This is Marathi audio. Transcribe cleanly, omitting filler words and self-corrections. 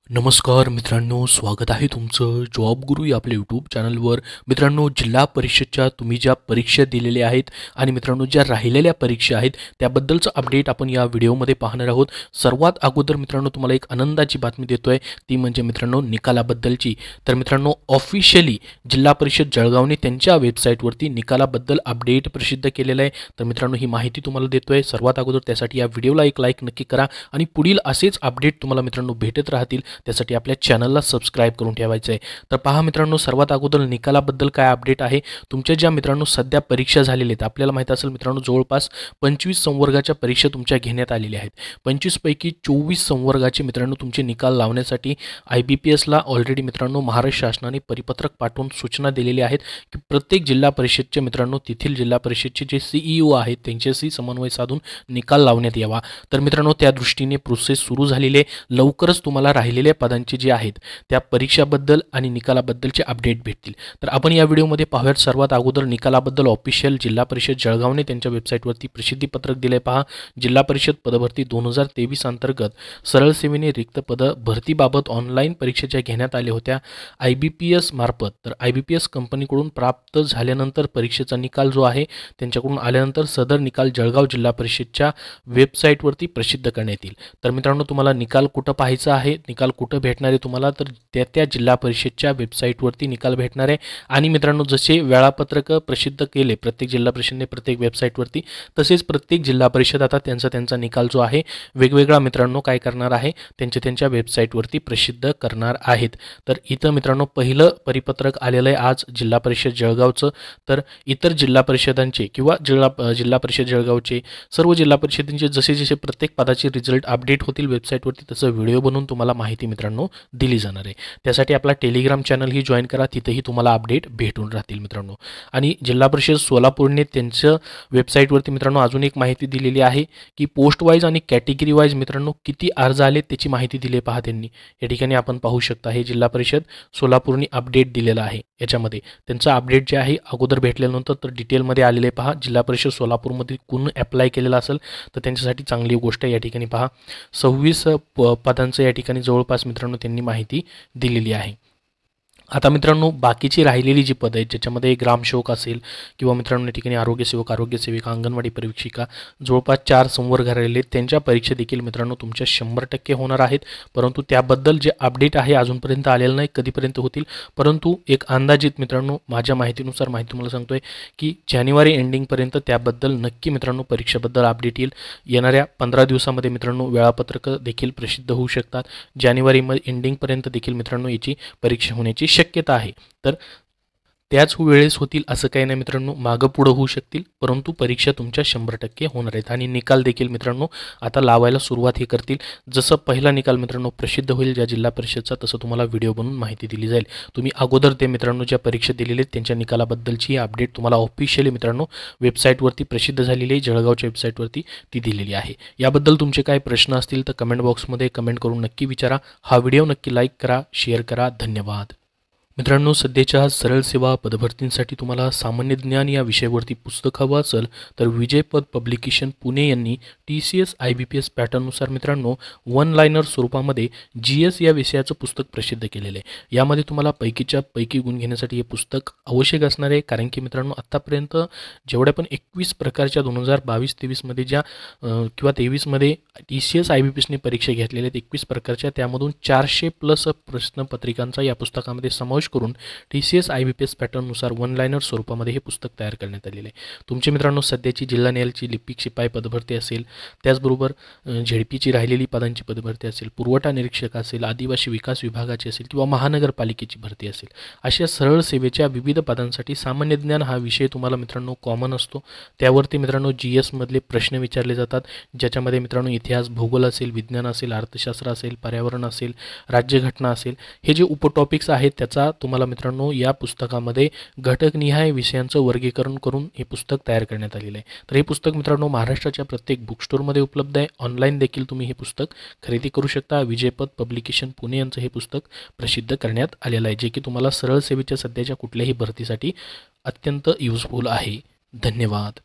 नमस्कार मित्रांनो, स्वागत आहे तुमचं जॉब गुरु या आपल्या यूट्यूब चॅनलवर। मित्रांनो, जिल्हा परिषदच्या तुम्ही ज्या परीक्षा दिलेल्या आहेत आणि मित्रांनो ज्या राहिलेल्या परीक्षा आहेत त्याबद्दलचं अपडेट आपण या व्हिडिओमध्ये पाहणार आहोत। सर्वात अगोदर मित्रांनो तुम्हाला एक आनंदाची बातमी देतोय, ती म्हणजे मित्रांनो निकालाबद्दलची। तर मित्रांनो ऑफिशियली जिल्हा परिषद जळगावने त्यांच्या वेबसाईटवरती निकालाबद्दल अपडेट प्रसिद्ध केलेलं आहे। तर मित्रांनो ही माहिती तुम्हाला देतोय सर्वात अगोदर, त्यासाठी या व्हिडिओला एक लाईक नक्की करा आणि पुढील असेच अपडेट तुम्हाला मित्रांनो भेटत राहतील त्यासाठी आपल्या चॅनलला सबस्क्राइब करून ठेवायचं आहे। तर पहा मित्रांनो, सर्वात अगोदर निकालाबद्दल काय अपडेट आहे। तुमच्या ज्या मित्रांनो सध्या परीक्षा झालेल्या आहेत, आपल्याला माहित असेल मित्रांनो जवळपास 25 संवर्गाच्या परीक्षा तुमच्या घेण्यात आलेल्या आहेत। 25 पैकी 24 संवर्गाचे मित्रांनो तुमचे निकाल लावण्यासाठी IBPS ला ऑलरेडी मित्रांनो महाराष्ट्र शासनाने परिपत्रक पाठवून सूचना दिलेल्या आहेत की प्रत्येक जिल्हा परिषदचे मित्रांनो तेथील जिल्हा परिषदचे जे CEO आहेत त्यांच्याशी समन्वय साधून निकाल लावण्यात यावा। तर मित्रांनो त्या दृष्टीने प्रोसेस सुरू झालेली आहे। लवकरच तुम्हाला राहिलेल्या पदांचे जे आहेत त्या परीक्षाबद्दल आणि निकालाबद्दलचे अपडेट भेटतील। तर आपण या व्हिडिओमध्ये पाहूयात सर्वात अगोदर निकालाबद्दल ऑफिशियल जिल्हा परिषद जळगावने त्यांच्या वेबसाईटवरती प्रसिद्धी पत्रक दिले। पहा, जिल्हा परिषद पदभरती 2023 अंतर्गत सरळ सेवेने रिक्त पद भरतीबाबत ऑनलाईन परीक्षा ज्या घेण्यात आल्या होत्या IBPS मार्फत, तर IBPS कंपनीकडून प्राप्त झाल्यानंतर परीक्षेचा निकाल जो आहे त्यांच्याकडून आल्यानंतर सदर निकाल जळगाव जिल्हा परिषदच्या वेबसाईटवरती प्रसिद्ध करण्यात येईल। तर मित्रांनो तुम्हाला निकाल कुठं पाहायचा आहे, निकाल कुठं भेटणार आहे तुम्हाला, तर त्या जिल्हा परिषदच्या वेबसाईटवरती निकाल भेटणार आहे। आणि मित्रांनो जसे वेळापत्रक प्रसिद्ध केले प्रत्येक जिल्हा परिषदेने प्रत्येक वेबसाईटवरती, तसेच प्रत्येक जिल्हा परिषद आता त्यांचा निकाल जो आहे वेगवेगळा मित्रांनो काय करणार आहे त्यांच्या वेबसाईटवरती प्रसिद्ध करणार आहेत। तर इथं मित्रांनो पहिलं परिपत्रक आलेलं आहे आज जिल्हा परिषद जळगावचं। तर इतर जिल्हा परिषदांचे किंवा जिल्हा परिषद जळगावचे सर्व जिल्हा परिषदांचे जसे प्रत्येक पदाचे रिझल्ट अपडेट होतील वेबसाईटवरती तसं व्हिडिओ बनवून तुम्हाला माहिती मित्रांनो दिली जाणार आहे। त्यासाठी आपला टेलिग्राम चॅनल ही जॉईन करा, तिथेही तुम्हाला अपडेट भेटून राहतील मित्रांनो। आणि जिल्हा परिषद सोलापूरने त्यांच्या वेबसाईटवरती मित्रांनो अजून एक माहिती दिलेली आहे की पोस्ट वाईज आणि कॅटेगरी वाईज मित्रांनो किती अर्ज आले त्याची माहिती दिली आहे। पहा त्यांनी या ठिकाणी आपण पाहू शकता हे जिल्हा परिषद सोलापूरने अपडेट दिलेला आहे। याच्यामध्ये त्यांचं अपडेट जे आहे अगोदर भेटल्यानंतर तर डिटेलमध्ये आलेले पहा। जिल्हा परिषद सोलापूरमध्ये कोण अप्लाय केलेला असेल तर त्यांच्यासाठी चांगली गोष्ट आहे। या ठिकाणी पहा 26 पदांचं या ठिकाणी जवळपास मित्रांनो त्यांनी माहिती दिलेली आहे। आता मित्रांनो बाकीची राहिलेली जी पदं आहेत ज्याच्यामध्ये ग्रामसेवक असेल किंवा मित्रांनो या ठिकाणी आरोग्यसेवक, आरोग्यसेविका, अंगणवाडी परिवीक्षिका जवळपास 4 संवर्ग राहिलेले त्यांच्या परीक्षा देखील मित्रांनो तुमच्या 100% होणार आहेत। परंतु त्याबद्दल जे अपडेट आहे अजूनपर्यंत आलेलं नाही, कधीपर्यंत होतील, परंतु एक अंदाजित मित्रांनो माझ्या माहितीनुसार माहिती तुम्हाला सांगतोय की जानेवारी एंडिंगपर्यंत त्याबद्दल नक्की मित्रांनो परीक्षेबद्दल अपडेट येईल। येणाऱ्या 15 दिवसामध्ये मित्रांनो वेळापत्रक देखील प्रसिद्ध होऊ शकतात। जानेवारी एंडिंगपर्यंत देखील मित्रांनो याची परीक्षा होण्याची शक्यता आहे। तर त्याच वेळेस होतील असं काही नाही मित्रांनो, मागं पुढं होऊ शकतील, परंतु परीक्षा तुमच्या 100% होणार आहेत। आणि निकाल देखील मित्रांनो आता लावायला सुरुवात हे करतील। जसं पहिला निकाल मित्रांनो प्रसिद्ध होईल ज्या जिल्हा परिषदचा तसं तुम्हाला व्हिडिओ बनवून माहिती दिली जाईल। तुम्ही अगोदर ते मित्रांनो ज्या परीक्षा दिलेली आहेत त्यांच्या निकालाबद्दलची अपडेट तुम्हाला ऑफिशियली मित्रांनो वेबसाईटवरती प्रसिद्ध झालेली आहे, जळगावच्या वेबसाईटवरती ती दिलेली आहे। याबद्दल तुमचे काय प्रश्न असतील तर कमेंट बॉक्समध्ये कमेंट करून नक्की विचारा। हा व्हिडिओ नक्की लाईक करा, शेअर करा, धन्यवाद। मित्रांनो सध्याच्या सरळ सेवा पदभरतींसाठी तुम्हाला सामान्य ज्ञान या विषयावरती पुस्तक हवं असेल तर विजयपद पब्लिकेशन पुणे यांनी TCS IBPS पॅटर्ननुसार मित्रांनो वन लाइनर स्वरूपामध्ये GS या विषयाचं पुस्तक प्रसिद्ध केलेलं आहे। यामध्ये तुम्हाला पैकीच्या पैकी गुण घेण्यासाठी हे पुस्तक आवश्यक असणार आहे, कारण की मित्रांनो आतापर्यंत जेवढ्या पण 21 प्रकारच्या 2022-23 मध्ये ज्या किंवा 23 मध्ये TCS IBPSने परीक्षा घेतलेल्या आहेत 21 प्रकारच्या, त्यामधून 400+ प्रश्नपत्रिकांचा या पुस्तकामध्ये समावेश करून TCS IBPS पॅटर्ननुसार वन लाइनर स्वरूपामध्ये हे पुस्तक तयार करण्यात आलेले आहे। तुमचे मित्रांनो सध्याची जिल्हा न्यायालयाची लिपिक शिपाई पदभरती असेल, त्याचबरोबर झेडपीची राहिलेली पदांची पदभरती असेल, पुरवठा निरीक्षक असेल, आदिवासी विकास विभागाची असेल किंवा महानगरपालिकेची भरती असेल, अशा सरळ सेवेच्या विविध पदांसाठी सामान्य ज्ञान हा विषय तुम्हाला मित्रांनो कॉमन असतो। त्यावरती मित्रांनो GS मधले प्रश्न विचारले जातात, ज्याच्यामध्ये मित्रांनो इतिहास, भूगोल असेल, विज्ञान असेल, अर्थशास्त्र असेल, पर्यावरण असेल, राज्यघटना असेल, हे जे उपटॉपिक्स आहेत त्याचा तुम्हाला मित्रांनो या पुस्तकामध्ये घटकनिहाय विषयांचं वर्गीकरण करून हे पुस्तक तयार करण्यात आलेलं आहे। तर हे पुस्तक मित्रांनो महाराष्ट्राच्या प्रत्येक बुक स्टोअरमध्ये उपलब्ध आहे। ऑनलाईन देखील तुम्ही हे पुस्तक खरेदी करू शकता। विजयपद पब्लिकेशन पुणे यांचं हे पुस्तक प्रसिद्ध करण्यात आलेलं आहे, जे की तुम्हाला सरळ सेवेच्या सध्याच्या कुठल्याही भरतीसाठी अत्यंत युजफुल आहे। धन्यवाद।